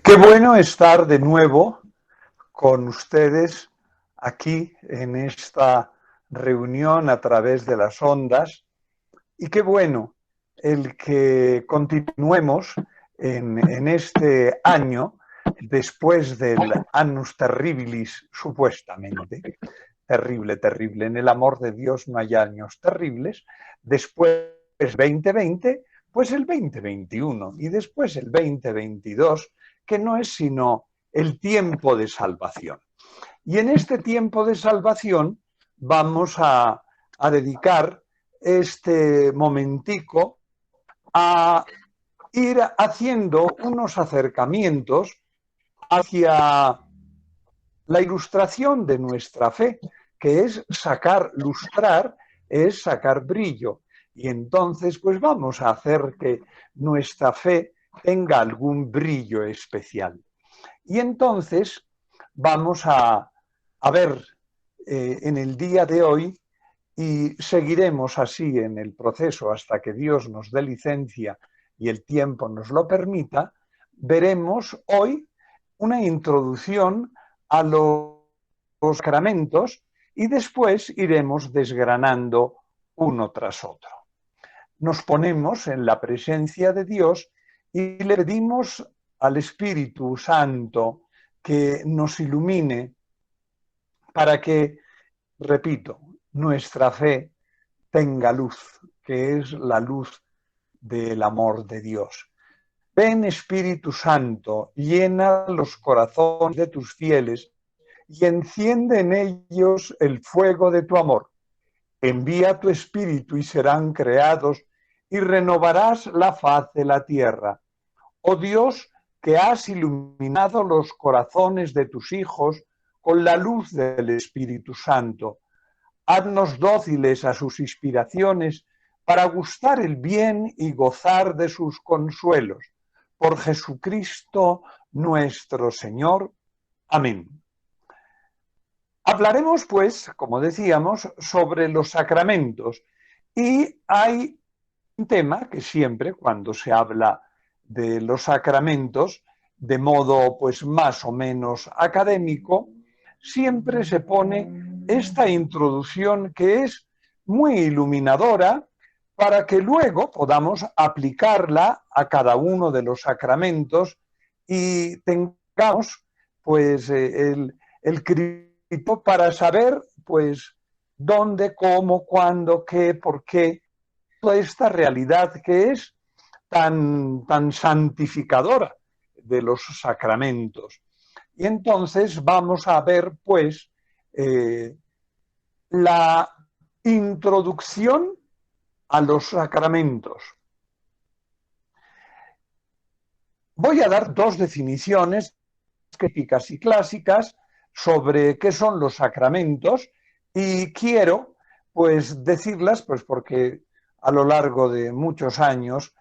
Qué bueno estar de nuevo con ustedes aquí en esta reunión a través de las ondas y qué bueno el que continuemos en este año después del Annus Terribilis supuestamente. Terrible, terrible. En el amor de Dios no hay años terribles. Después 2020, pues el 2021 y después el 2022, que no es sino el tiempo de salvación. Y en este tiempo de salvación vamos a dedicar este momentico a ir haciendo unos acercamientos hacia la ilustración de nuestra fe, que es lustrar, es sacar brillo. Y entonces, pues vamos a hacer que nuestra fe tenga algún brillo especial. Y entonces vamos a ver en el día de hoy, y seguiremos así en el proceso hasta que Dios nos dé licencia y el tiempo nos lo permita, veremos hoy una introducción a los sacramentos y después iremos desgranando uno tras otro. Nos ponemos en la presencia de Dios y le pedimos al Espíritu Santo que nos ilumine para que, repito, nuestra fe tenga luz, que es la luz del amor de Dios. Ven, Espíritu Santo, llena los corazones de tus fieles y enciende en ellos el fuego de tu amor. Envía tu Espíritu y serán creados y renovarás la faz de la tierra. Oh Dios, que has iluminado los corazones de tus hijos con la luz del Espíritu Santo. Haznos dóciles a sus inspiraciones para gustar el bien y gozar de sus consuelos. Por Jesucristo nuestro Señor. Amén. Hablaremos, pues, como decíamos, sobre los sacramentos. Y hay un tema que siempre, cuando se habla de los sacramentos, de modo, pues, más o menos académico, siempre se pone esta introducción que es muy iluminadora para que luego podamos aplicarla a cada uno de los sacramentos y tengamos, pues, el criterio para saber, pues, dónde, cómo, cuándo, qué, por qué, toda esta realidad que es tan santificadora de los sacramentos. Y entonces vamos a ver, pues, la introducción a los sacramentos. Voy a dar dos definiciones típicas y clásicas sobre qué son los sacramentos y quiero, pues, decirlas, pues, porque a lo largo de muchos años,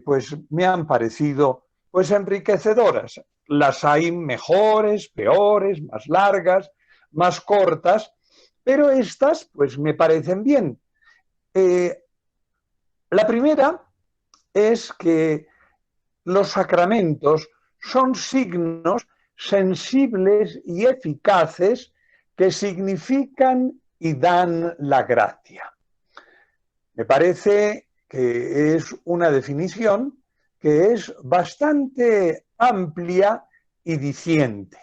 pues, me han parecido, pues, enriquecedoras. Las hay mejores, peores, más largas, más cortas, pero estas, pues, me parecen bien. La primera es que los sacramentos son signos sensibles y eficaces que significan y dan la gracia. Me parece que es una definición que es bastante amplia y diciente.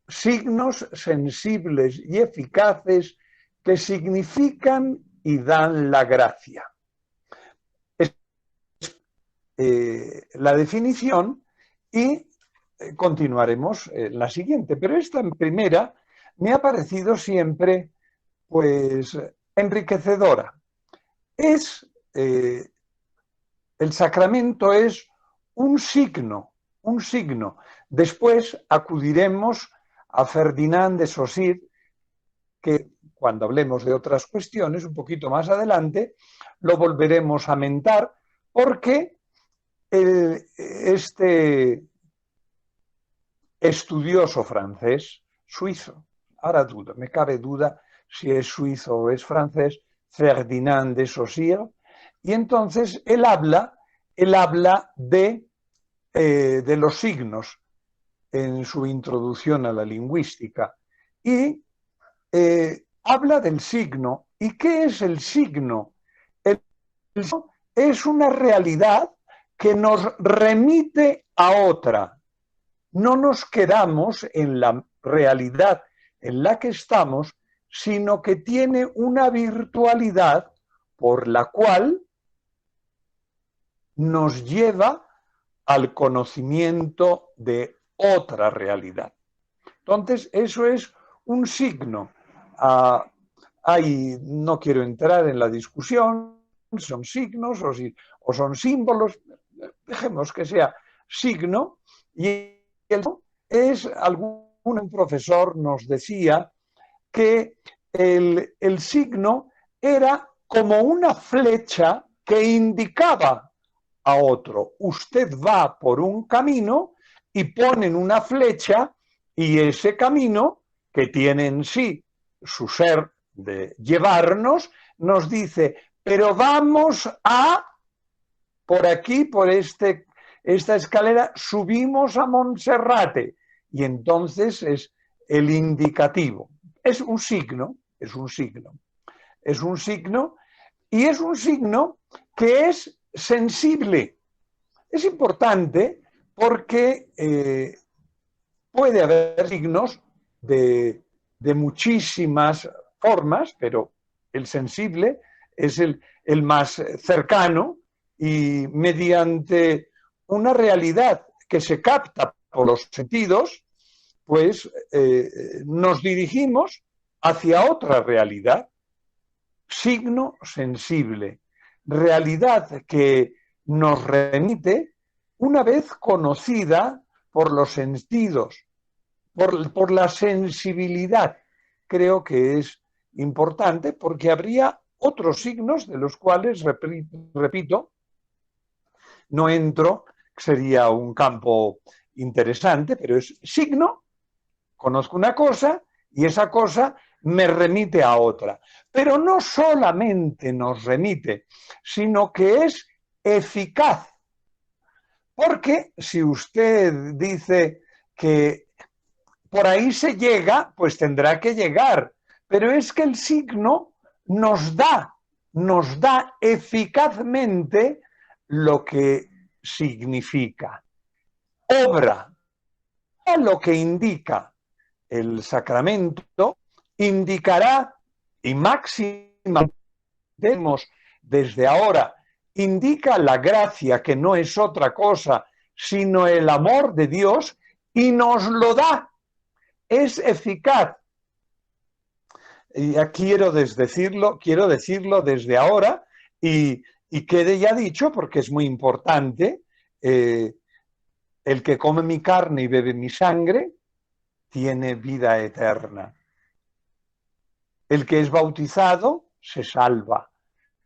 Signos sensibles y eficaces que significan y dan la gracia. La definición y continuaremos la siguiente. Pero esta primera me ha parecido siempre, pues, enriquecedora. El sacramento es un signo, un signo. Después acudiremos a Ferdinand de Saussure, que cuando hablemos de otras cuestiones, un poquito más adelante, lo volveremos a mentar, porque este estudioso francés, suizo, ahora me cabe duda si es suizo o es francés, Ferdinand de Saussure, y entonces él habla de de los signos en su introducción a la lingüística y habla del signo. ¿Y qué es el signo? El signo es una realidad que nos remite a otra. No nos quedamos en la realidad en la que estamos, sino que tiene una virtualidad por la cual nos lleva al conocimiento de otra realidad. Entonces, eso es un signo. No quiero entrar en la discusión, son signos o son símbolos, dejemos que sea signo, y un profesor nos decía que el signo era como una flecha que indicaba a otro. Usted va por un camino y ponen una flecha y ese camino, que tiene en sí su ser de llevarnos, nos dice, pero vamos a, por aquí, por esta escalera, subimos a Monserrate. Y entonces es el indicativo. Es un signo, es un signo. Es un signo y es un signo que es sensible. Es importante porque puede haber signos de muchísimas formas, pero el sensible es el más cercano y mediante una realidad que se capta por los sentidos, pues nos dirigimos hacia otra realidad. Signo sensible, realidad que nos remite una vez conocida por los sentidos, por la sensibilidad. Creo que es importante porque habría otros signos de los cuales, repito, no entro, sería un campo interesante, pero es signo, conozco una cosa y esa cosa me remite a otra. Pero no solamente nos remite, sino que es eficaz. Porque si usted dice que por ahí se llega, pues tendrá que llegar. Pero es que el signo nos da eficazmente lo que significa. Obra, lo que indica el sacramento, indicará, y máxima desde ahora, indica la gracia, que no es otra cosa sino el amor de Dios, y nos lo da. Es eficaz. Y ya quiero decirlo desde ahora y quede ya dicho, porque es muy importante, el que come mi carne y bebe mi sangre tiene vida eterna. El que es bautizado se salva.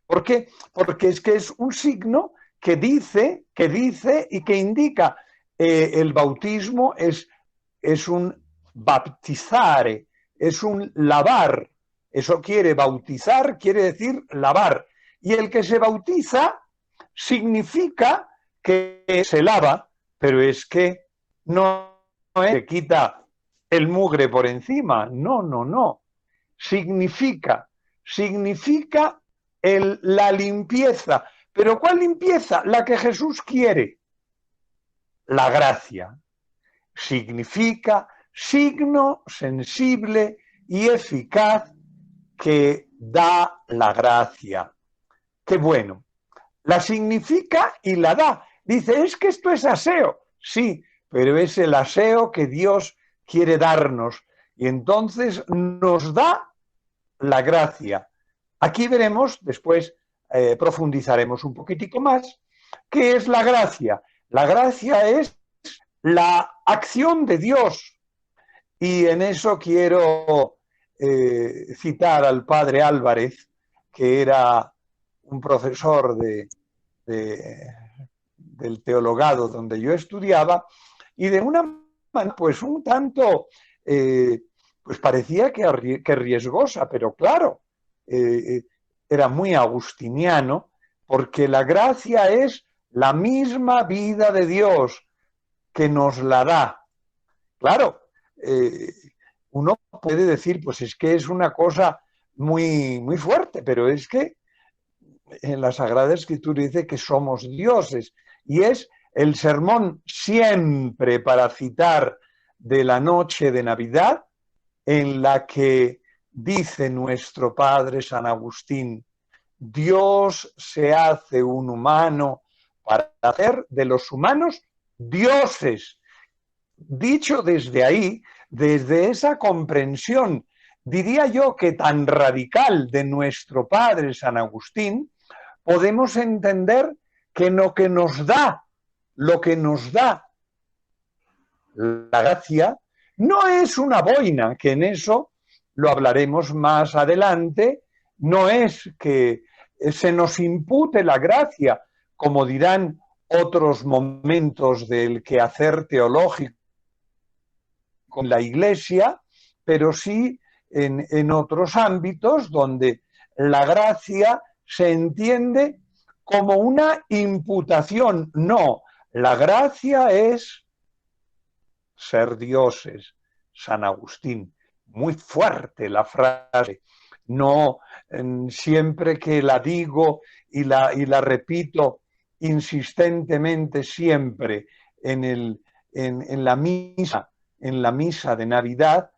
¿Por qué? Porque es que es un signo que dice y que indica. El bautismo es un baptizare, es un lavar. Eso quiere bautizar, quiere decir lavar. Y el que se bautiza significa que se lava, pero es que no es que quita el mugre por encima. No, no, no. Significa la limpieza. ¿Pero cuál limpieza? La que Jesús quiere. La gracia. Significa signo sensible y eficaz que da la gracia. Qué bueno. La significa y la da. Dice, es que esto es aseo. Sí, pero es el aseo que Dios quiere darnos. Y entonces nos da la gracia. Aquí veremos, después profundizaremos un poquitico más, ¿qué es la gracia? La gracia es la acción de Dios. Y en eso quiero citar al padre Álvarez, que era un profesor del teologado donde yo estudiaba, y de una manera, pues un tanto, pues parecía que riesgosa, pero claro, era muy agustiniano, porque la gracia es la misma vida de Dios, que nos la da. Claro, uno puede decir, pues es que es una cosa muy, muy fuerte, pero es que en la Sagrada Escritura dice que somos dioses y es el sermón siempre, para citar, de la noche de Navidad, en la que dice nuestro padre San Agustín: Dios se hace un humano para hacer de los humanos dioses. Dicho desde ahí, desde esa comprensión, diría yo que tan radical, de nuestro padre San Agustín, podemos entender que lo que nos da la gracia, no es una boina, que en eso lo hablaremos más adelante, no es que se nos impute la gracia, como dirán otros momentos del quehacer teológico con la Iglesia, pero sí en otros ámbitos donde la gracia se entiende como una imputación. No, la gracia es ser dioses. San Agustín, muy fuerte la frase. No, siempre que la digo y la repito insistentemente siempre en la misa de Navidad,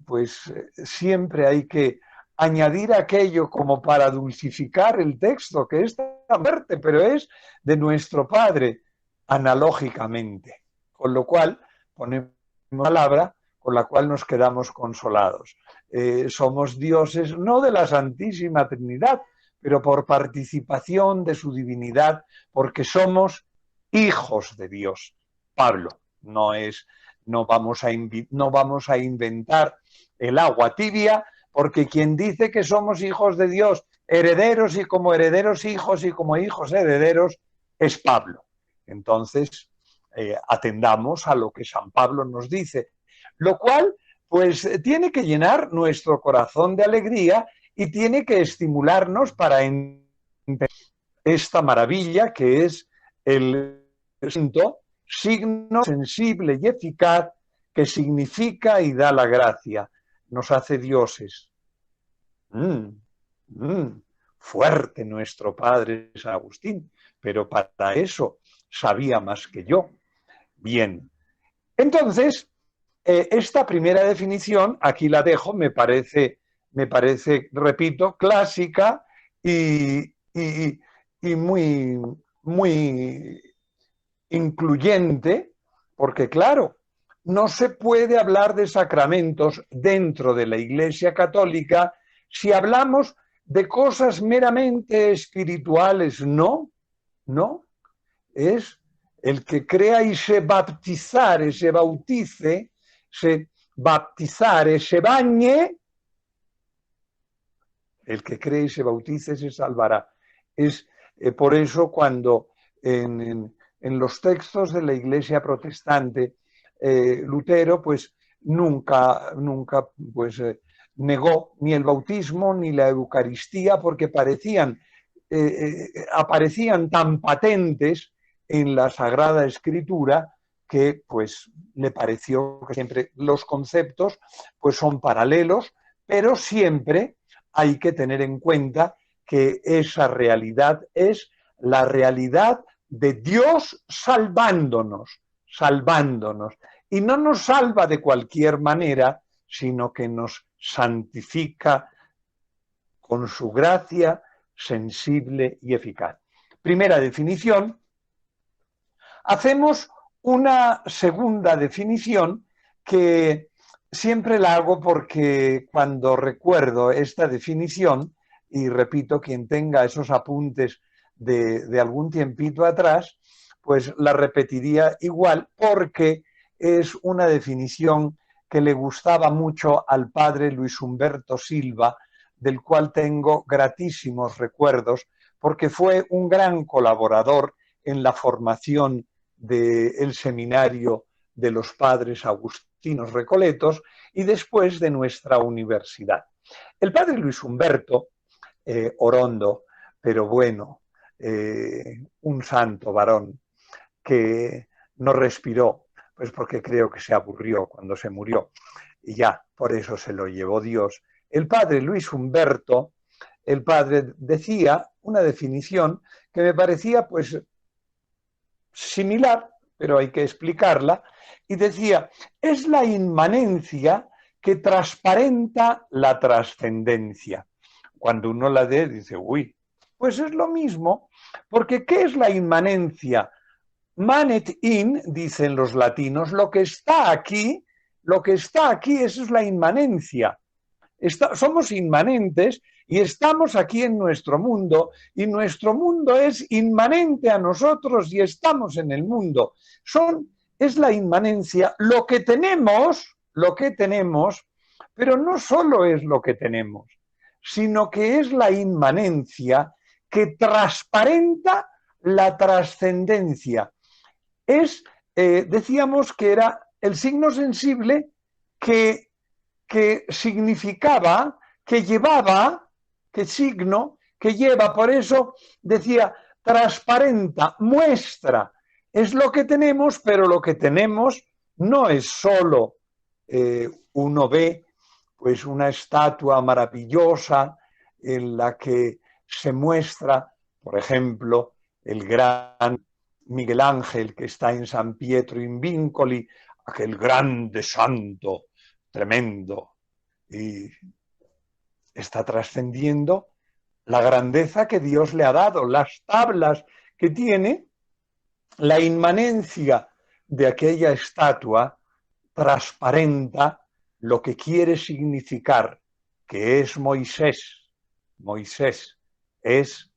pues siempre hay que añadir aquello como para dulcificar el texto, que es tan fuerte, pero es de nuestro Padre, analógicamente. Con lo cual, ponemos palabra con la cual nos quedamos consolados. Somos dioses no de la Santísima Trinidad, pero por participación de su divinidad, porque somos hijos de Dios. Pablo, no vamos a inventar el agua tibia, porque quien dice que somos hijos de Dios, herederos y como herederos hijos y como hijos herederos, es Pablo. Entonces, atendamos a lo que San Pablo nos dice, lo cual pues tiene que llenar nuestro corazón de alegría y tiene que estimularnos para entender esta maravilla que es el signo sensible y eficaz que significa y da la gracia, nos hace dioses. Fuerte nuestro padre San Agustín, pero para eso sabía más que yo. Bien, entonces, esta primera definición, aquí la dejo, me parece, repito, clásica y muy, muy incluyente, porque claro, no se puede hablar de sacramentos dentro de la Iglesia Católica si hablamos de cosas meramente espirituales. No, no, es el que crea y se bautizare, se bautice, se bautizare, se bañe, el que cree y se bautice se salvará. Es por eso cuando en los textos de la Iglesia protestante, Lutero pues nunca pues, negó ni el bautismo ni la Eucaristía, porque aparecían tan patentes en la Sagrada Escritura que pues le pareció que siempre los conceptos pues son paralelos, pero siempre hay que tener en cuenta que esa realidad es la realidad de Dios salvándonos, y no nos salva de cualquier manera, sino que nos santifica con su gracia sensible y eficaz. Primera definición. Hacemos una segunda definición que siempre la hago porque cuando recuerdo esta definición, y repito, quien tenga esos apuntes de algún tiempito atrás, pues la repetiría igual, porque es una definición que le gustaba mucho al padre Luis Humberto Silva, del cual tengo gratísimos recuerdos, porque fue un gran colaborador en la formación del seminario de los padres agustinos recoletos y después de nuestra universidad. El padre Luis Humberto, Orondo, pero bueno, un santo varón que no respiró Pues porque creo que se aburrió cuando se murió y ya, por eso se lo llevó Dios. El padre Luis Humberto, el padre decía una definición que me parecía pues similar, pero hay que explicarla, y decía, es la inmanencia que transparenta la trascendencia. Cuando uno la ve, dice, uy, pues es lo mismo, porque ¿qué es la inmanencia? Manet in, dicen los latinos, lo que está aquí, eso es la inmanencia. Somos inmanentes y estamos aquí en nuestro mundo y nuestro mundo es inmanente a nosotros y estamos en el mundo. Es la inmanencia, lo que tenemos, pero no solo es lo que tenemos, sino que es la inmanencia que transparenta la trascendencia. Decíamos que era el signo sensible que significaba, que llevaba, que signo, que lleva, por eso decía, transparenta, muestra, es lo que tenemos, pero lo que tenemos no es solo, uno ve pues una estatua maravillosa en la que se muestra, por ejemplo, el gran Miguel Ángel que está en San Pietro in Vincoli, aquel grande santo tremendo, y está trascendiendo la grandeza que Dios le ha dado, las tablas que tiene, la inmanencia de aquella estatua transparenta lo que quiere significar, que es Moisés. Moisés es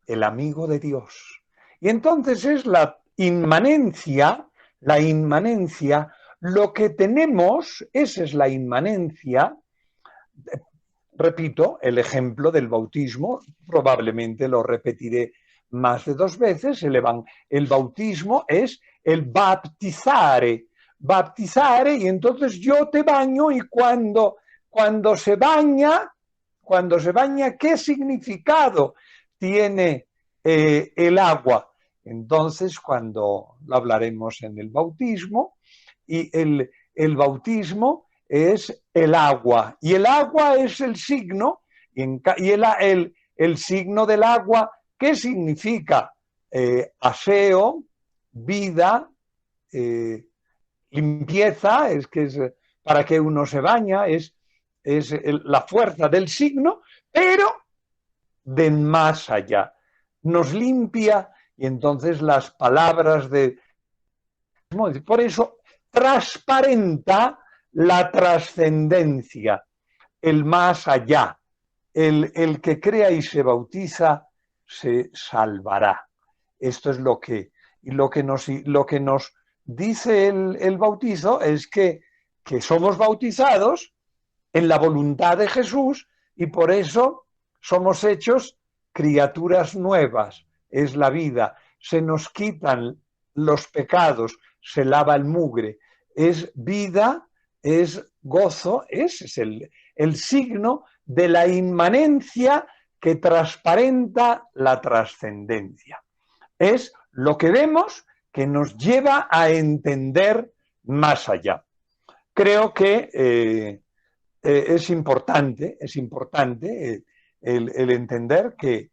el amigo de Dios. Y entonces es la inmanencia, lo que tenemos, esa es la inmanencia. Repito, el ejemplo del bautismo, probablemente lo repetiré más de 2 veces, el bautismo es el baptizare, y entonces yo te baño y cuando se baña, ¿qué significado tiene el agua? Entonces, cuando lo hablaremos en el bautismo, y el bautismo es el agua, y el agua es el signo, y el signo del agua, ¿qué significa? Aseo, vida, limpieza, es para que uno se baña, es la fuerza del signo, pero de más allá. Nos limpia y entonces las palabras de... Por eso transparenta la trascendencia, el más allá. El que crea y se bautiza se salvará. Esto es lo que nos dice el bautizo, es que somos bautizados en la voluntad de Jesús y por eso somos hechos criaturas nuevas. Es la vida. Se nos quitan los pecados, se lava el mugre. Es vida, es gozo, ese es el signo de la inmanencia que transparenta la trascendencia. Es lo que vemos que nos lleva a entender más allá. Creo que es importante el entender que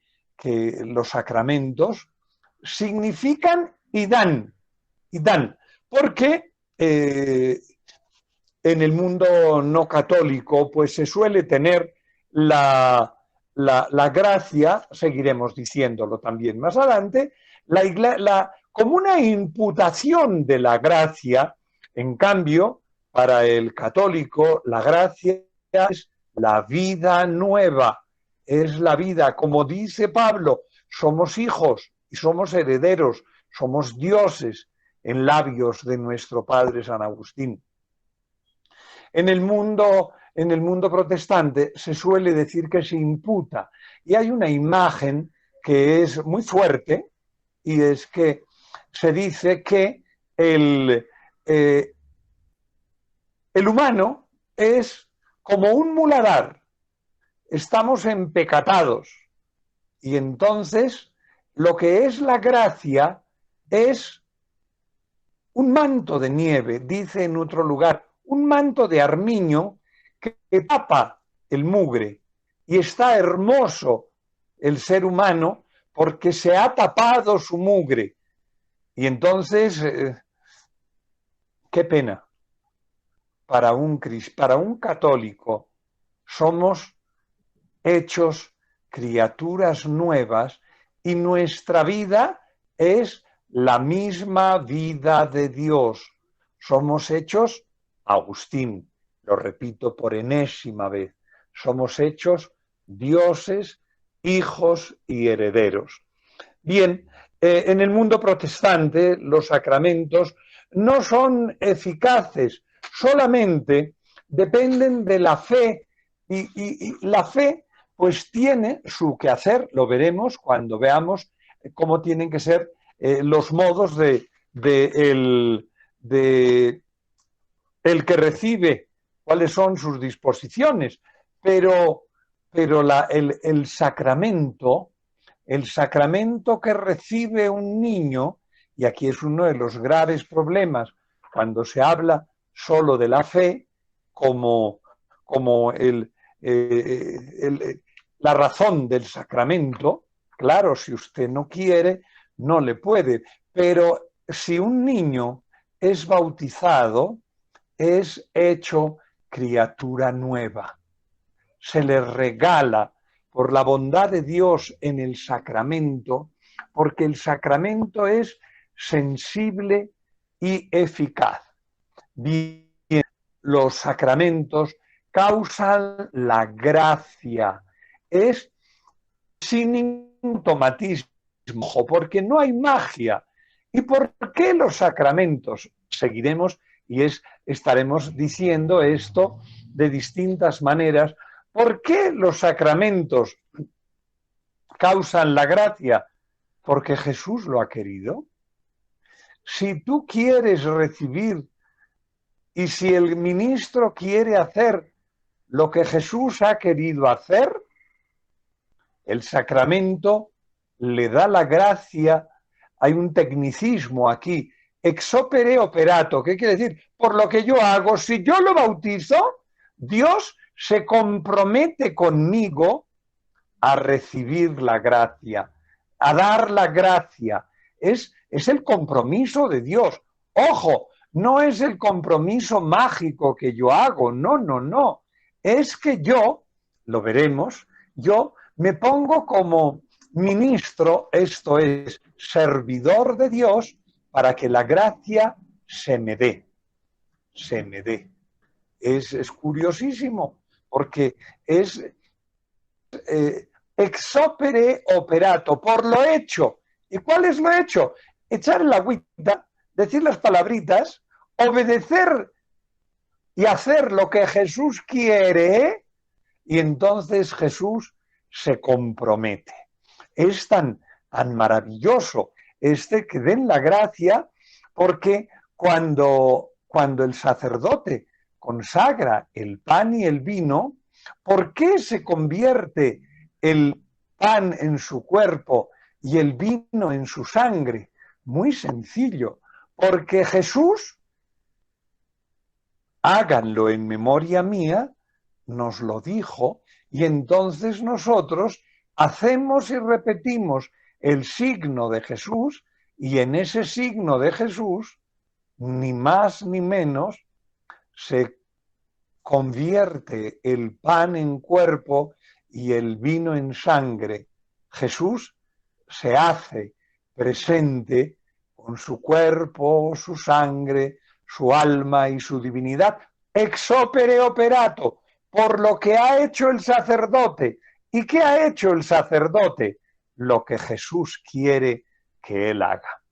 los sacramentos significan y dan, porque en el mundo no católico pues se suele tener la gracia, seguiremos diciéndolo también más adelante, como una imputación de la gracia. En cambio, para el católico, la gracia es la vida nueva, es la vida, como dice Pablo, somos hijos y somos herederos, somos dioses en labios de nuestro padre San Agustín. En el mundo protestante se suele decir que se imputa, y hay una imagen que es muy fuerte, y es que se dice que el humano es como un muladar, estamos empecatados, y entonces lo que es la gracia es un manto de nieve, dice en otro lugar, un manto de armiño que tapa el mugre. Y está hermoso el ser humano porque se ha tapado su mugre. Y entonces, qué pena, para un católico somos hechos criaturas nuevas y nuestra vida es la misma vida de Dios. Somos hechos, Agustín, lo repito por enésima vez, somos hechos dioses, hijos y herederos. Bien, en el mundo protestante los sacramentos no son eficaces, solamente dependen de la fe y la fe pues tiene su quehacer, lo veremos cuando veamos cómo tienen que ser los modos de el que recibe, cuáles son sus disposiciones, pero el sacramento que recibe un niño, y aquí es uno de los graves problemas cuando se habla solo de la fe como la razón del sacramento. Claro, si usted no quiere, no le puede, pero si un niño es bautizado, es hecho criatura nueva. Se le regala por la bondad de Dios en el sacramento, porque el sacramento es sensible y eficaz. Bien, los sacramentos causan la gracia. Es sin ningún tomatismo, porque no hay magia. ¿Y por qué los sacramentos? Seguiremos y estaremos diciendo esto de distintas maneras. ¿Por qué los sacramentos causan la gracia? Porque Jesús lo ha querido. Si tú quieres recibir y si el ministro quiere hacer lo que Jesús ha querido hacer, el sacramento le da la gracia. Hay un tecnicismo aquí, ex opere operato. ¿Qué quiere decir? Por lo que yo hago, si yo lo bautizo, Dios se compromete conmigo a recibir la gracia, a dar la gracia. Es el compromiso de Dios. Ojo, no es el compromiso mágico que yo hago, no. Es que yo, lo veremos, yo me pongo como ministro, esto es, servidor de Dios, para que la gracia se me dé. Es curiosísimo, porque es ex opere operato, por lo hecho. ¿Y cuál es lo hecho? Echar la agüita, decir las palabritas, obedecer y hacer lo que Jesús quiere, y entonces Jesús se compromete. Es tan maravilloso que den la gracia, porque cuando el sacerdote consagra el pan y el vino, ¿por qué se convierte el pan en su cuerpo y el vino en su sangre? Muy sencillo, porque Jesús, háganlo en memoria mía, nos lo dijo, y entonces nosotros hacemos y repetimos el signo de Jesús, y en ese signo de Jesús, ni más ni menos, se convierte el pan en cuerpo y el vino en sangre. Jesús se hace presente con su cuerpo, su sangre, su alma y su divinidad, ex opere operato, por lo que ha hecho el sacerdote. ¿Y qué ha hecho el sacerdote? Lo que Jesús quiere que él haga.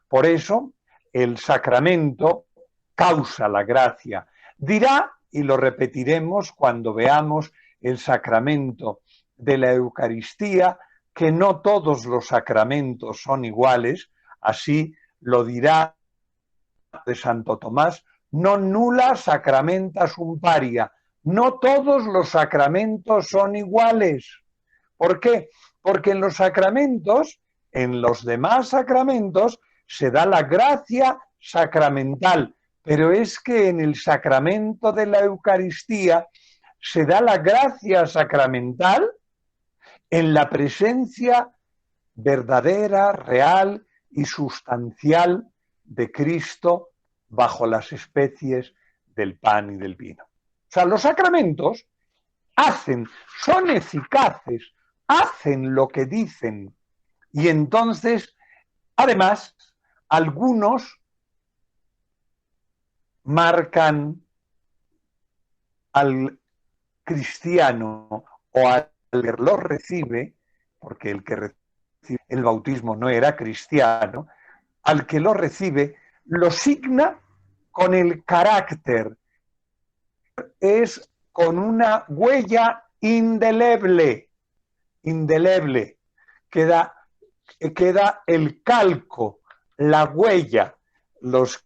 Por eso, el sacramento causa la gracia. Dirá, y lo repetiremos cuando veamos el sacramento de la Eucaristía, que no todos los sacramentos son iguales, así lo dirá de Santo Tomás, non nulla sacramenta sunt paria. No todos los sacramentos son iguales. ¿Por qué? Porque en los sacramentos, en los demás sacramentos, se da la gracia sacramental, pero es que en el sacramento de la Eucaristía se da la gracia sacramental en la presencia verdadera, real y sustancial de Cristo bajo las especies del pan y del vino. O sea, los sacramentos son eficaces, hacen lo que dicen. Y entonces, además, algunos marcan al cristiano o al que lo recibe, porque el que recibe el bautismo no era cristiano, al que lo recibe lo signa con el carácter, es con una huella indeleble, queda el calco, la huella. Los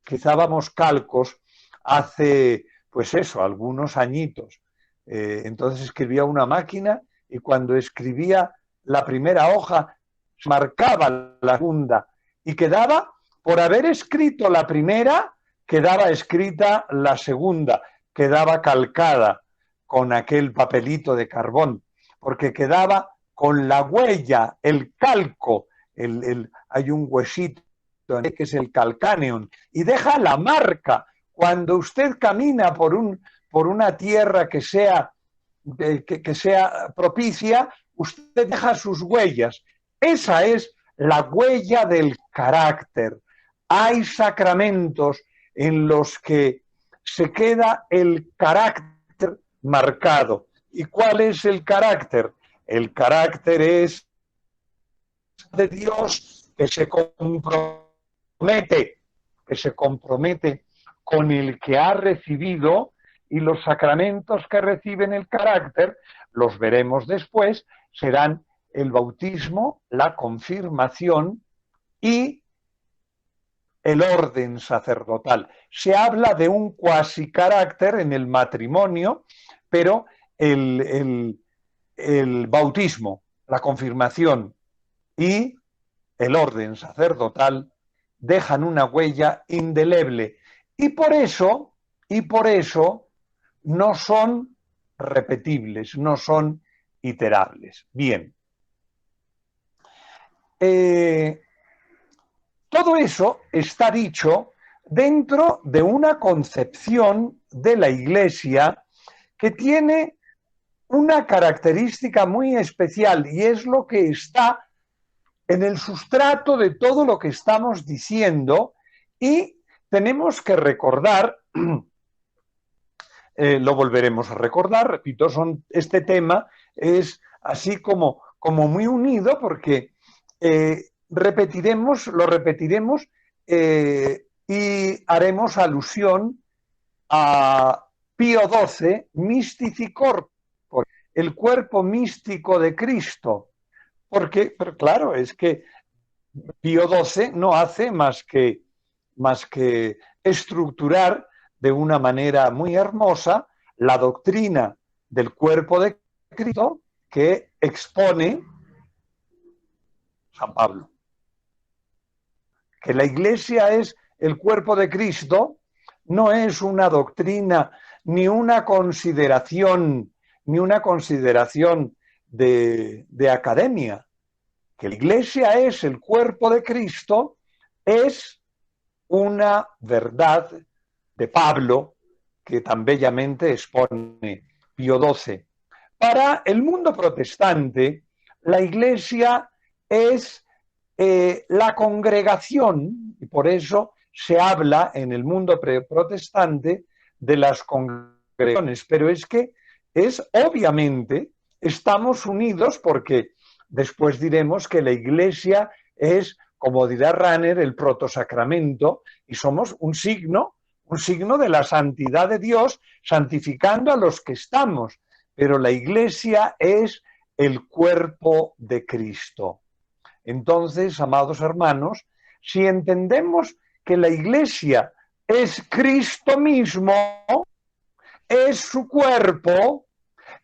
que usábamos calcos hace, pues eso, algunos añitos. Entonces escribía una máquina y cuando escribía la primera hoja marcaba la segunda y quedaba, por haber escrito la primera, quedaba escrita la segunda, quedaba calcada con aquel papelito de carbón, porque quedaba con la huella, el calco, hay un huesito que es el calcaneum, y deja la marca. Cuando usted camina por una tierra que sea propicia, usted deja sus huellas. Esa es la huella del carácter. Hay sacramentos en los que se queda el carácter marcado. ¿Y cuál es el carácter? El carácter es de Dios que se compromete con el que ha recibido, y los sacramentos que reciben el carácter, los veremos después, serán el bautismo, la confirmación y el orden sacerdotal. Se habla de un cuasi carácter en el matrimonio, pero el bautismo, la confirmación y el orden sacerdotal dejan una huella indeleble. Y por eso no son repetibles, no son iterables. Bien. Todo eso está dicho dentro de una concepción de la Iglesia que tiene una característica muy especial, y es lo que está en el sustrato de todo lo que estamos diciendo, y tenemos que recordar, lo volveremos a recordar, repito, este tema es así como muy unido, porque lo repetiremos y haremos alusión a Pío XII, Mystici Corpore, el cuerpo místico de Cristo. Porque, pero claro, es que Pío XII no hace más que estructurar de una manera muy hermosa la doctrina del cuerpo de Cristo que expone San Pablo. Que la Iglesia es el cuerpo de Cristo no es una doctrina ni una consideración de academia. Que la Iglesia es el cuerpo de Cristo es una verdad de Pablo que tan bellamente expone Pío XII. Para el mundo protestante, la Iglesia es la congregación, y por eso se habla en el mundo protestante de las congregaciones, pero es que obviamente estamos unidos, porque después diremos que la Iglesia es, como dirá Rahner, el protosacramento, y somos un signo de la santidad de Dios, santificando a los que estamos. Pero la Iglesia es el cuerpo de Cristo. Entonces, amados hermanos, si entendemos que la Iglesia es Cristo mismo, es su cuerpo,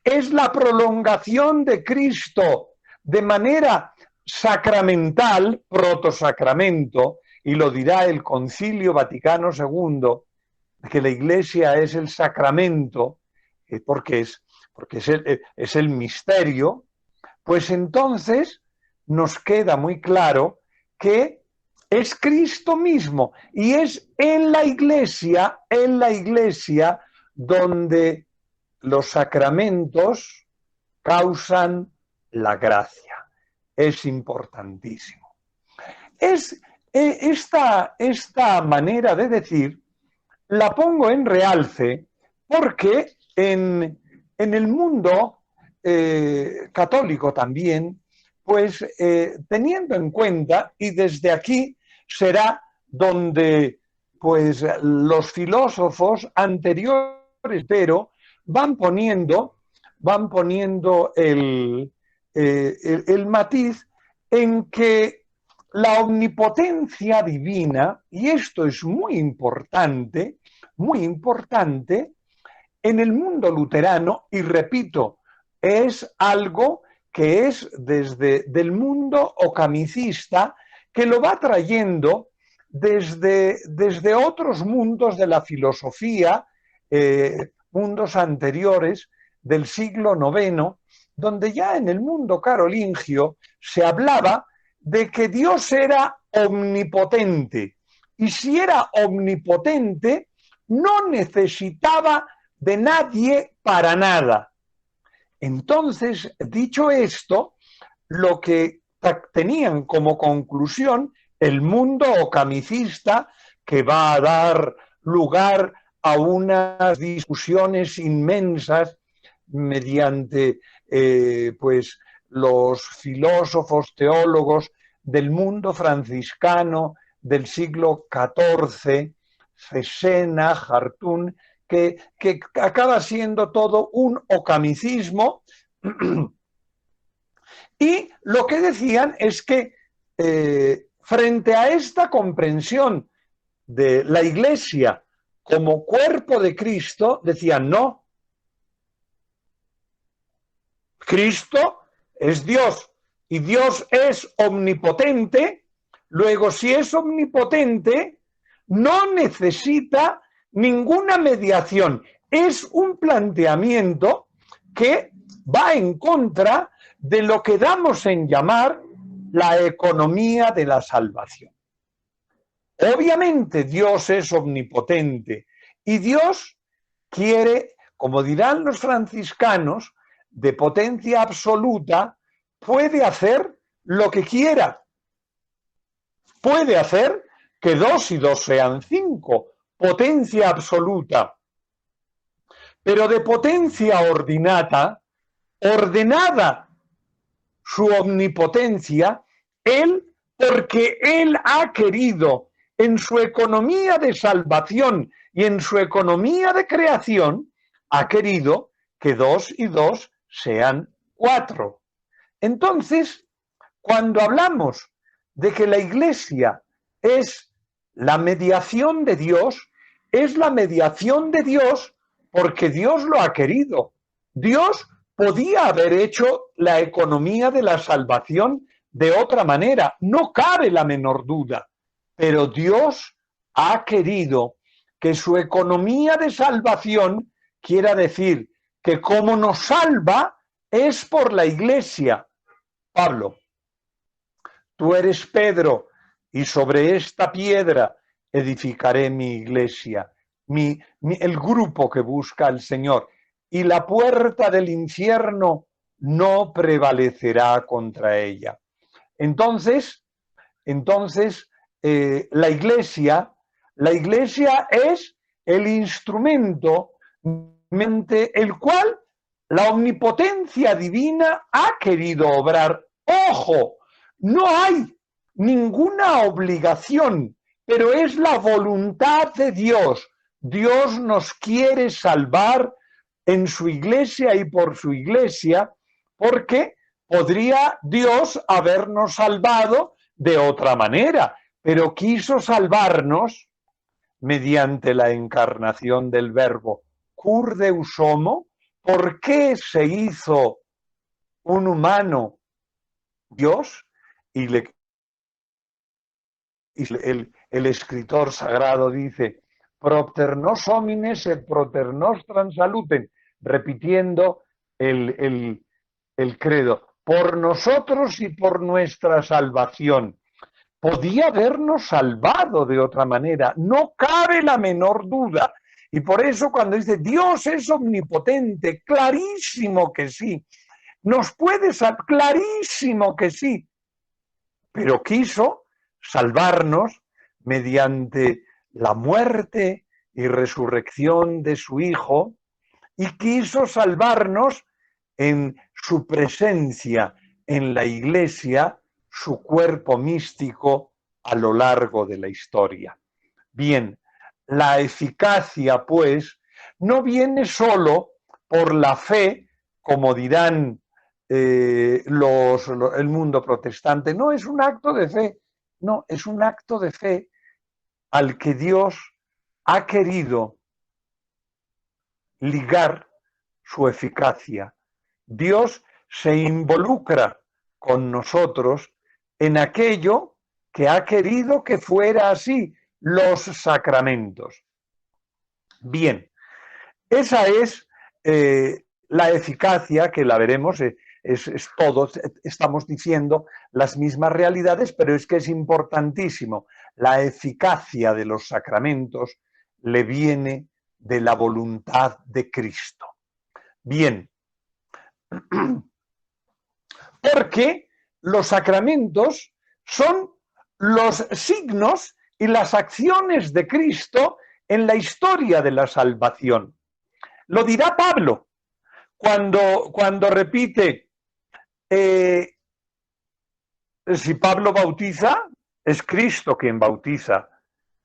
es la prolongación de Cristo de manera sacramental, protosacramento, y lo dirá el Concilio Vaticano II, que la Iglesia es el sacramento, porque es el misterio, pues entonces nos queda muy claro que es Cristo mismo y es en la Iglesia donde los sacramentos causan la gracia. Es importantísimo. Esta manera de decir la pongo en realce porque en el mundo católico también, pues teniendo en cuenta, y desde aquí será donde pues los filósofos anteriores, pero van poniendo el matiz en que la omnipotencia divina, y esto es muy importante, en el mundo luterano, y repito, es algo que es desde el mundo ocamicista, que lo va trayendo desde otros mundos de la filosofía, mundos anteriores del siglo IX, donde ya en el mundo carolingio se hablaba de que Dios era omnipotente, y si era omnipotente, no necesitaba de nadie para nada. Entonces, dicho esto, lo que tenían como conclusión el mundo ocamicista, que va a dar lugar a unas discusiones inmensas mediante pues los filósofos teólogos del mundo franciscano del siglo XIV, Cesena, Hartún, que acaba siendo todo un ocamicismo. Y lo que decían es que frente a esta comprensión de la Iglesia como cuerpo de Cristo, decían no, Cristo es Dios y Dios es omnipotente, luego si es omnipotente no necesita ninguna mediación. Es un planteamiento que va en contra de lo que damos en llamar la economía de la salvación. Obviamente Dios es omnipotente y Dios quiere, como dirán los franciscanos, de potencia absoluta, puede hacer lo que quiera. Puede hacer que 2 y 2 sean 5, potencia absoluta. Pero de potencia ordinata, ordenada su omnipotencia, Él, porque Él ha querido en su economía de salvación y en su economía de creación, ha querido que 2 y 2 sean 4. Entonces, cuando hablamos de que la Iglesia es la mediación de Dios, es la mediación de Dios porque Dios lo ha querido. Dios podía haber hecho la economía de la salvación de otra manera, no cabe la menor duda, pero Dios ha querido que su economía de salvación quiera decir que como nos salva es por la Iglesia. Pablo, tú eres Pedro y sobre esta piedra edificaré mi iglesia, el grupo que busca al Señor, y la puerta del infierno no prevalecerá contra ella. Entonces, la iglesia es el instrumento mediante el cual la omnipotencia divina ha querido obrar. ¡Ojo! No hay ninguna obligación, pero es la voluntad de Dios. Dios nos quiere salvar en su iglesia y por su iglesia, porque podría Dios habernos salvado de otra manera, pero quiso salvarnos mediante la encarnación del Verbo. Cur Deus homo, ¿por qué se hizo un humano Dios? Y el escritor sagrado dice, propter nos homines et propter nostram salutem, repitiendo el credo, por nosotros y por nuestra salvación. Podía habernos salvado de otra manera, no cabe la menor duda. Y por eso cuando dice Dios es omnipotente, clarísimo que sí, nos puede salvar, clarísimo que sí, pero quiso salvarnos mediante la muerte y resurrección de su Hijo y quiso salvarnos en su presencia en la Iglesia, su cuerpo místico a lo largo de la historia. Bien, la eficacia, pues, no viene solo por la fe, como dirán el mundo protestante, no es un acto de fe, no, es un acto de fe al que Dios ha querido ligar su eficacia. Dios se involucra con nosotros en aquello que ha querido que fuera así, los sacramentos. Bien, esa es la eficacia, que la veremos, es todo, estamos diciendo las mismas realidades, pero es que es importantísimo. La eficacia de los sacramentos le viene de la voluntad de Cristo. Bien, porque los sacramentos son los signos y las acciones de Cristo en la historia de la salvación. Lo dirá Pablo cuando repite, si Pablo bautiza, es Cristo quien bautiza.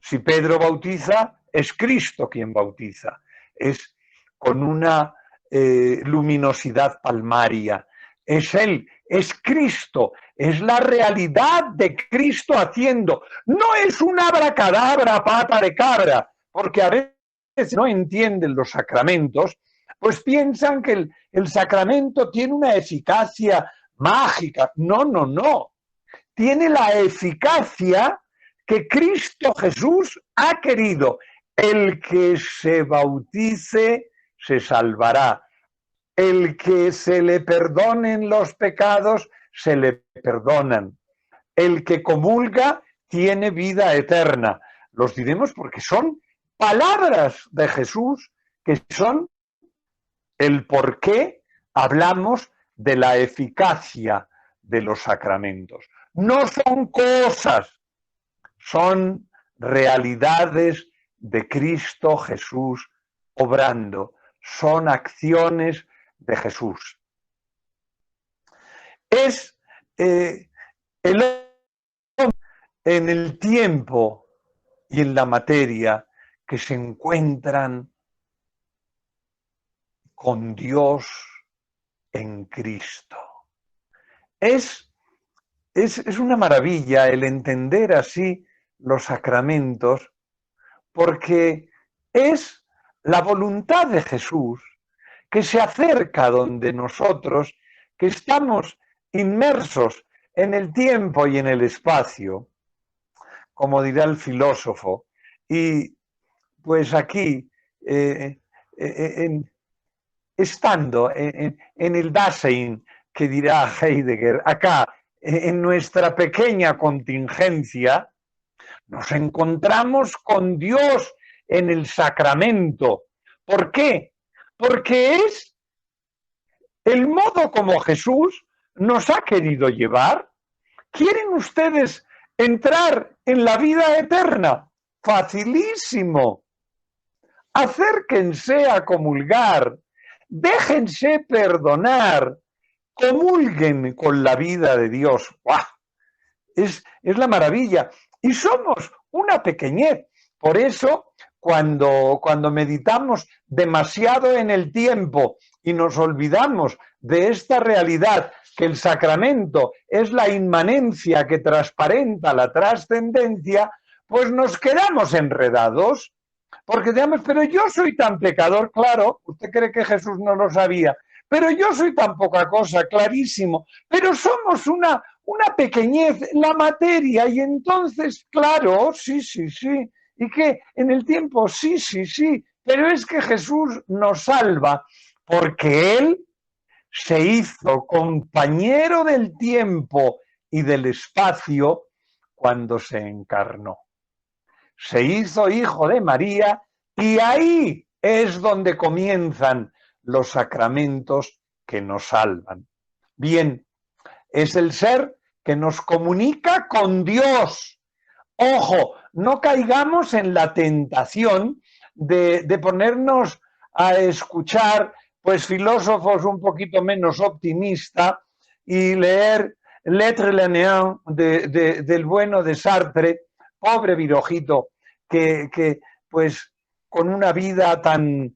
Si Pedro bautiza, es Cristo quien bautiza. Es con una luminosidad palmaria. Es Él, es Cristo, es la realidad de Cristo haciendo. No es una abracadabra, pata de cabra, porque a veces no entienden los sacramentos, pues piensan que el sacramento tiene una eficacia mágica. No, no, no. Tiene la eficacia que Cristo Jesús ha querido. El que se bautice se salvará. El que se le perdonen los pecados, se le perdonan. El que comulga tiene vida eterna. Los diremos porque son palabras de Jesús que son el por qué hablamos de la eficacia de los sacramentos. No son cosas, son realidades de Cristo Jesús obrando, son acciones de Jesús. Es el hombre en el tiempo y en la materia que se encuentran con Dios en Cristo. Es una maravilla el entender así los sacramentos, porque es la voluntad de Jesús que se acerca donde nosotros, que estamos inmersos en el tiempo y en el espacio, como dirá el filósofo, y pues aquí, estando en el Dasein, que dirá Heidegger, acá, en nuestra pequeña contingencia, nos encontramos con Dios en el sacramento. ¿Por qué? Porque es el modo como Jesús nos ha querido llevar. ¿Quieren ustedes entrar en la vida eterna? Facilísimo. Acérquense a comulgar, déjense perdonar, comulguen con la vida de Dios. ¡Buah! Es la maravilla. Y somos una pequeñez. Por eso, cuando meditamos demasiado en el tiempo y nos olvidamos de esta realidad, que el sacramento es la inmanencia que transparenta la trascendencia, pues nos quedamos enredados. Porque digamos, pero yo soy tan pecador, claro, usted cree que Jesús no lo sabía, pero yo soy tan poca cosa, clarísimo, pero somos una pequeñez, la materia, y entonces, claro, sí, sí, sí, y que en el tiempo, sí, sí, sí, pero es que Jesús nos salva porque Él se hizo compañero del tiempo y del espacio cuando se encarnó. Se hizo hijo de María y ahí es donde comienzan los sacramentos que nos salvan. Bien, es el ser que nos comunica con Dios. Ojo, no caigamos en la tentación de ponernos a escuchar pues filósofos un poquito menos optimistas y leer Lettre la Néant del bueno de Sartre, pobre Virojito, que pues con una vida tan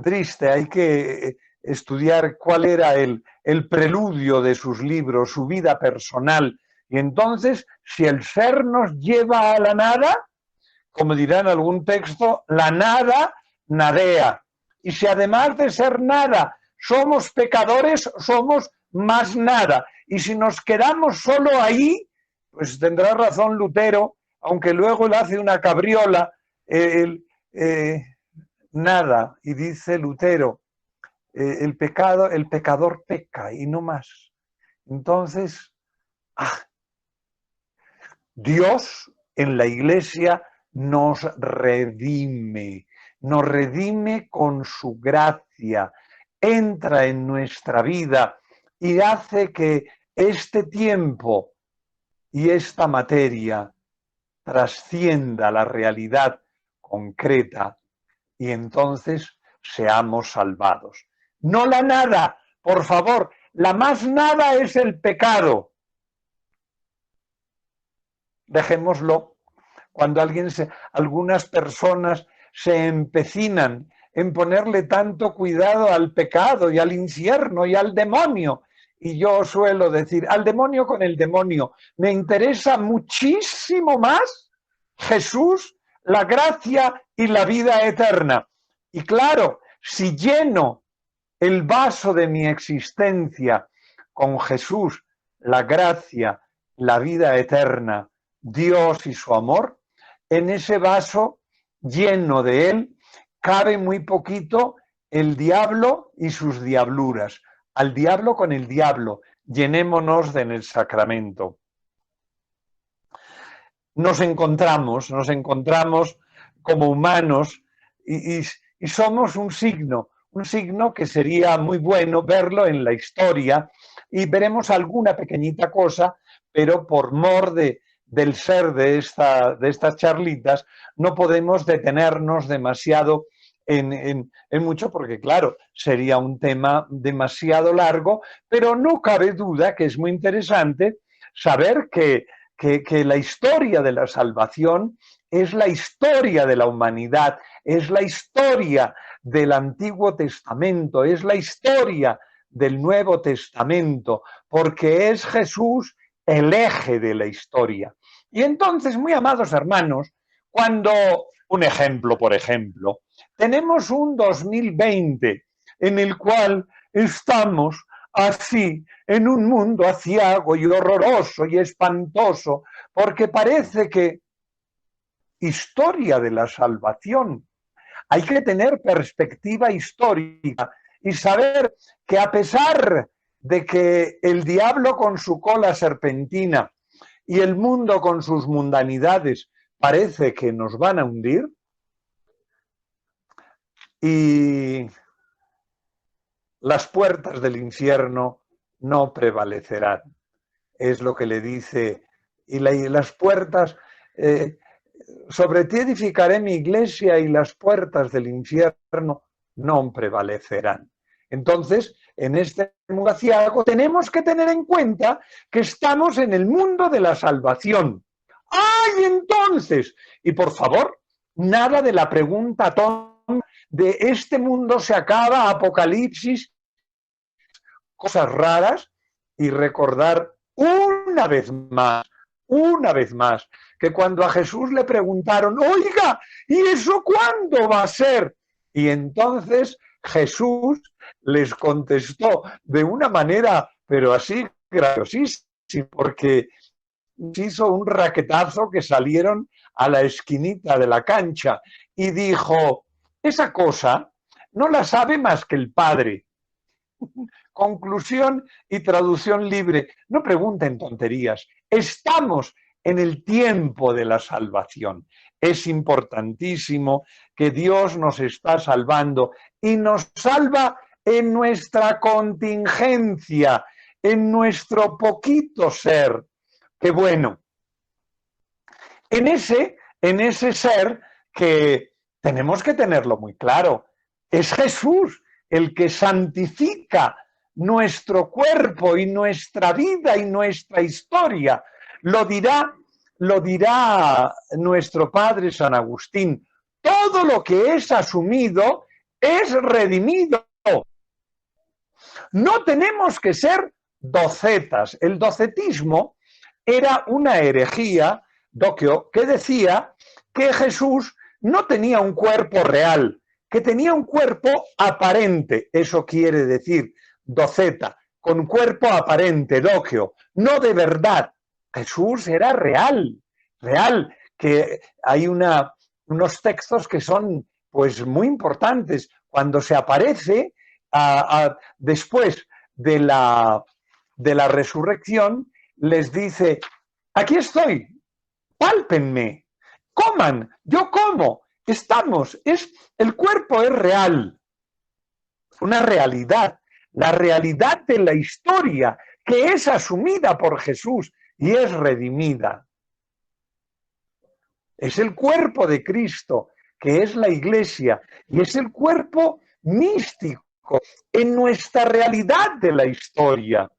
triste hay que estudiar cuál era el preludio de sus libros, su vida personal. Y entonces, si el ser nos lleva a la nada, como dirá en algún texto, la nada nadea. Y si además de ser nada somos pecadores, somos más nada. Y si nos quedamos solo ahí, pues tendrá razón Lutero, aunque luego le hace una cabriola, nada. Y dice Lutero, el pecador peca y no más. Entonces, Dios en la Iglesia nos redime con su gracia, entra en nuestra vida y hace que este tiempo y esta materia trascienda la realidad concreta y entonces seamos salvados. No la nada, por favor, la más nada es el pecado. Dejémoslo. Cuando algunas personas se empecinan en ponerle tanto cuidado al pecado y al infierno y al demonio, y yo suelo decir, al demonio con el demonio, me interesa muchísimo más Jesús, la gracia y la vida eterna. Y claro, si lleno el vaso de mi existencia con Jesús, la gracia, la vida eterna, Dios y su amor, en ese vaso lleno de él cabe muy poquito el diablo y sus diabluras. Al diablo con el diablo, llenémonos en el sacramento. Nos encontramos como humanos y somos un signo que sería muy bueno verlo en la historia y veremos alguna pequeñita cosa, pero por mor del ser de estas charlitas no podemos detenernos demasiado en mucho porque, claro, sería un tema demasiado largo, pero no cabe duda que es muy interesante saber que la historia de la salvación es la historia de la humanidad, es la historia del Antiguo Testamento, es la historia del Nuevo Testamento, porque es Jesús el eje de la historia. Y entonces, muy amados hermanos, cuando, un ejemplo, por ejemplo, tenemos un 2020 en el cual estamos así, en un mundo aciago y horroroso y espantoso, porque parece que historia de la salvación, hay que tener perspectiva histórica y saber que a pesar de que el diablo con su cola serpentina y el mundo con sus mundanidades parece que nos van a hundir, y las puertas del infierno no prevalecerán. Es lo que le dice, y las puertas, sobre ti edificaré mi iglesia y las puertas del infierno no prevalecerán. Entonces, en este mundo aciago tenemos que tener en cuenta que estamos en el mundo de la salvación. ¡Ay, entonces! Y por favor, nada de la pregunta tonta de este mundo se acaba, apocalipsis, cosas raras, y recordar una vez más, que cuando a Jesús le preguntaron, oiga, ¿y eso cuándo va a ser? Y entonces Jesús les contestó de una manera, pero así graciosísima, sí, porque hizo un raquetazo que salieron a la esquinita de la cancha y dijo, esa cosa no la sabe más que el padre. Conclusión y traducción libre. No pregunten tonterías. Estamos en el tiempo de la salvación. Es importantísimo que Dios nos está salvando y nos salva en nuestra contingencia, en nuestro poquito ser. Que bueno, en ese ser que tenemos que tenerlo muy claro. Es Jesús el que santifica nuestro cuerpo y nuestra vida y nuestra historia. Lo dirá nuestro padre San Agustín. Todo lo que es asumido es redimido. No tenemos que ser docetas. El docetismo era una herejía, doquio, que decía que Jesús no tenía un cuerpo real, que tenía un cuerpo aparente. Eso quiere decir doceta, con cuerpo aparente, doquio, no de verdad. Jesús era real, que hay unos textos que son pues muy importantes. Cuando se aparece después de la resurrección, les dice, aquí estoy, pálpenme, coman, yo como, estamos, el cuerpo es real, una realidad, la realidad de la historia que es asumida por Jesús y es redimida. Es el cuerpo de Cristo, que es la Iglesia, y es el cuerpo místico en nuestra realidad de la historia.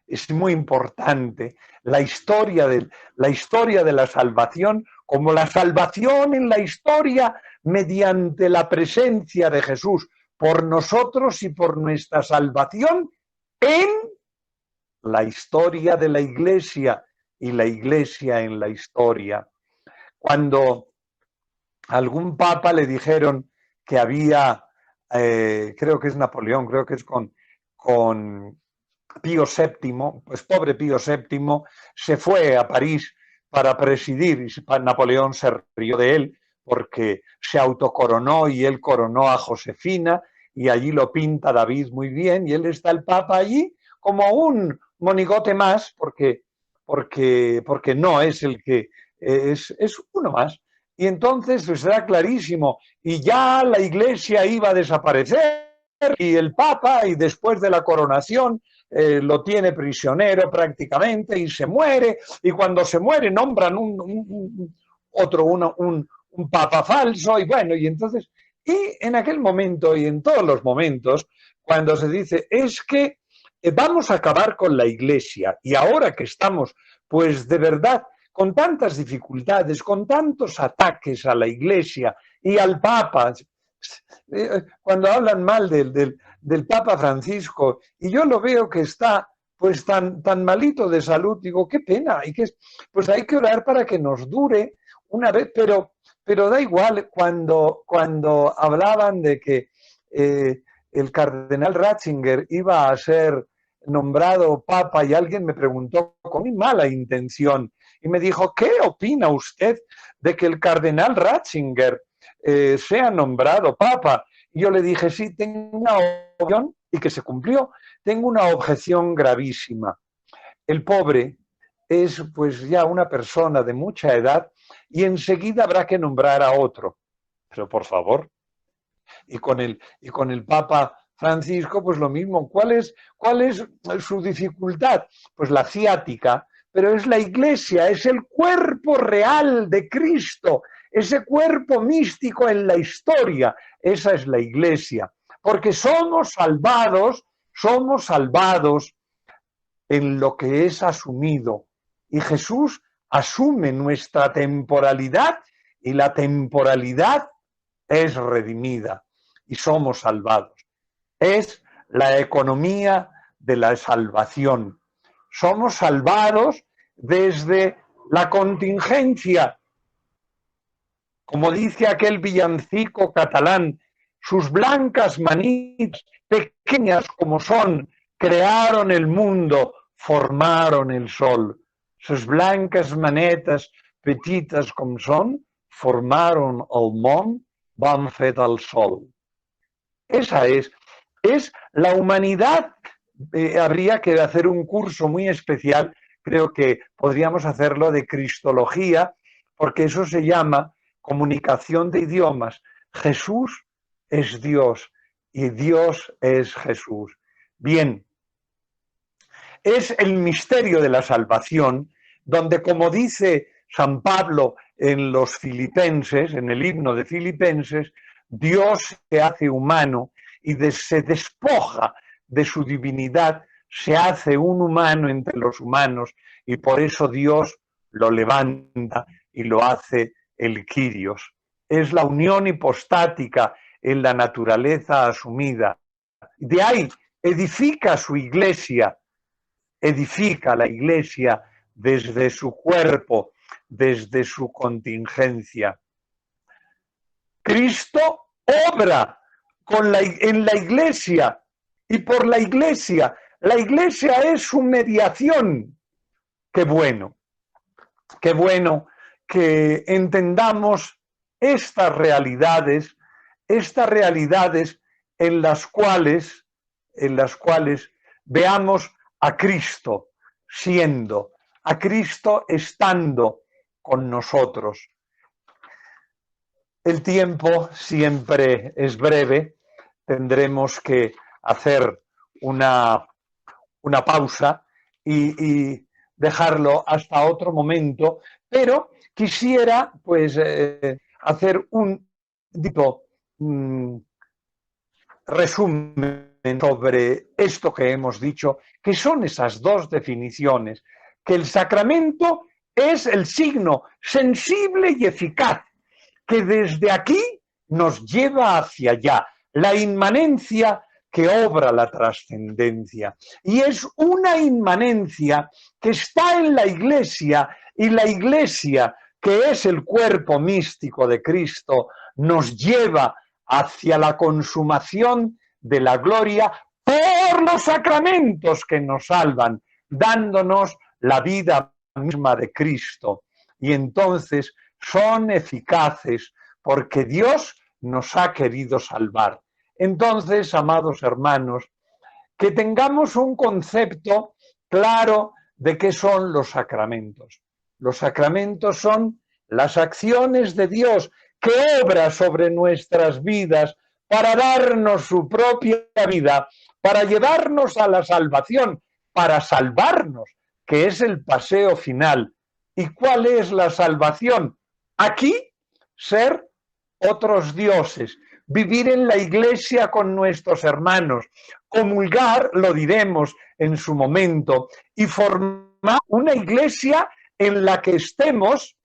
Es muy importante la historia de la salvación, como la salvación en la historia mediante la presencia de Jesús por nosotros y por nuestra salvación en la historia de la Iglesia y la Iglesia en la historia. Cuando a algún papa le dijeron que había, creo que es Napoleón, creo que es con Pío VII, pues pobre Pío VII, se fue a París para presidir y Napoleón se rió de él porque se autocoronó y él coronó a Josefina y allí lo pinta David muy bien y él está el Papa allí como un monigote más porque no es el que es uno más. Y entonces pues era clarísimo y ya la Iglesia iba a desaparecer y el Papa y después de la coronación lo tiene prisionero prácticamente y se muere, y cuando se muere nombran un papa falso, y bueno, y entonces, y en aquel momento y en todos los momentos, cuando se dice, es que vamos a acabar con la Iglesia, y ahora que estamos, pues de verdad, con tantas dificultades, con tantos ataques a la Iglesia y al Papa, cuando hablan mal del Papa Francisco, y yo lo veo que está pues tan malito de salud, digo, qué pena, pues hay que orar para que nos dure una vez, pero da igual, cuando hablaban de que el cardenal Ratzinger iba a ser nombrado papa y alguien me preguntó con muy mala intención y me dijo, ¿qué opina usted de que el cardenal Ratzinger sea nombrado papa? Y yo le dije, sí, tengo una objeción, y que se cumplió, tengo una objeción gravísima. El pobre es pues ya una persona de mucha edad y enseguida habrá que nombrar a otro. Pero por favor, y con el Papa Francisco, pues lo mismo. ¿Cuál es su dificultad? Pues la ciática, pero es la Iglesia, es el cuerpo real de Cristo, ese cuerpo místico en la historia. Esa es la Iglesia, porque somos salvados en lo que es asumido. Y Jesús asume nuestra temporalidad y la temporalidad es redimida y somos salvados. Es la economía de la salvación. Somos salvados desde la contingencia. Como dice aquel villancico catalán, sus blancas manitas, pequeñas como son, crearon el mundo, formaron el sol. Sus blancas manetes, petites com són, formaron el món, van fet el sol. Esa es la humanidad. Habría que hacer un curso muy especial, creo que podríamos hacerlo de cristología, porque eso se llama comunicación de idiomas. Jesús es Dios y Dios es Jesús. Bien, es el misterio de la salvación, donde, como dice San Pablo en los Filipenses, en el himno de Filipenses, Dios se hace humano y se despoja de su divinidad, se hace un humano entre los humanos y por eso Dios lo levanta y lo hace el Kyrios. Es la unión hipostática en la naturaleza asumida. De ahí edifica su iglesia, edifica la iglesia desde su cuerpo, desde su contingencia. Cristo obra en la iglesia y por la iglesia. La iglesia es su mediación. Qué bueno que entendamos estas realidades en las cuales veamos a Cristo siendo, a Cristo estando con nosotros. El tiempo siempre es breve, tendremos que hacer una pausa y dejarlo hasta otro momento, pero quisiera pues hacer un resumen sobre esto que hemos dicho, que son esas dos definiciones, que el sacramento es el signo sensible y eficaz que desde aquí nos lleva hacia allá, la inmanencia que obra la trascendencia. Y es una inmanencia que está en la Iglesia, y la Iglesia, que es el cuerpo místico de Cristo, nos lleva hacia la consumación de la gloria por los sacramentos que nos salvan, dándonos la vida misma de Cristo. Y entonces son eficaces porque Dios nos ha querido salvar. Entonces, amados hermanos, que tengamos un concepto claro de qué son los sacramentos. Los sacramentos son las acciones de Dios que obra sobre nuestras vidas para darnos su propia vida, para llevarnos a la salvación, para salvarnos, que es el paseo final. ¿Y cuál es la salvación? Aquí, ser otros dioses, vivir en la iglesia con nuestros hermanos, comulgar, lo diremos en su momento, y formar una iglesia en la que estemos.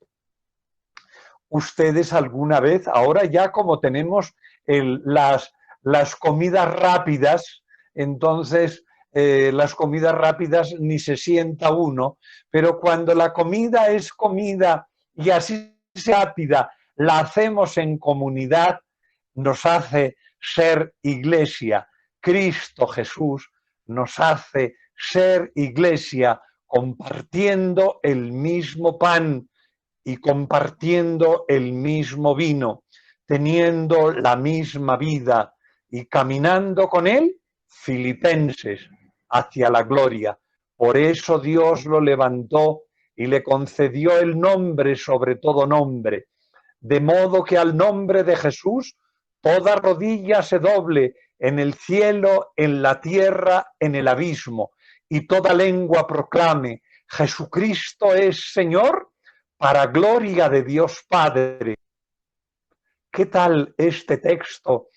Ustedes alguna vez, ahora ya como tenemos las comidas rápidas, entonces las comidas rápidas ni se sienta uno, pero cuando la comida es comida y así rápida, la hacemos en comunidad, nos hace ser iglesia. Cristo Jesús nos hace ser iglesia compartiendo el mismo pan y compartiendo el mismo vino, teniendo la misma vida y caminando con él, Filipenses, hacia la gloria. Por eso Dios lo levantó y le concedió el nombre sobre todo nombre, de modo que al nombre de Jesús toda rodilla se doble en el cielo, en la tierra, en el abismo, y toda lengua proclame: Jesucristo es Señor, para gloria de Dios Padre. ¿Qué tal este texto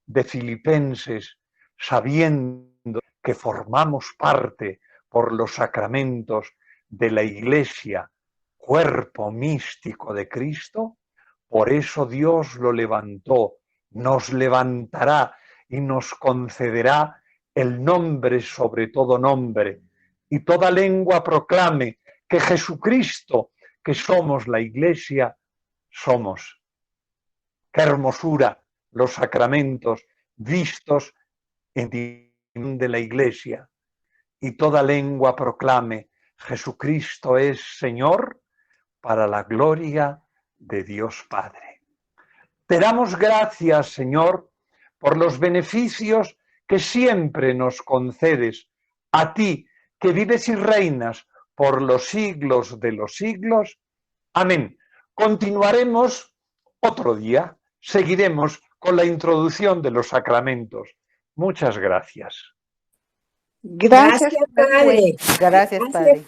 de Filipenses, sabiendo que formamos parte por los sacramentos de la Iglesia, cuerpo místico de Cristo? Por eso Dios lo levantó, nos levantará y nos concederá el nombre sobre todo nombre, y toda lengua proclame que Jesucristo, que somos la Iglesia, somos. Qué hermosura los sacramentos vistos en de la Iglesia. y toda lengua proclame: Jesucristo es Señor, para la gloria de Dios Padre. Te damos gracias, Señor, por los beneficios que siempre nos concedes, a ti que vives y reinas por los siglos de los siglos. Amén. Continuaremos otro día, seguiremos con la introducción de los sacramentos. Muchas gracias. Gracias, Padre. Gracias, Padre.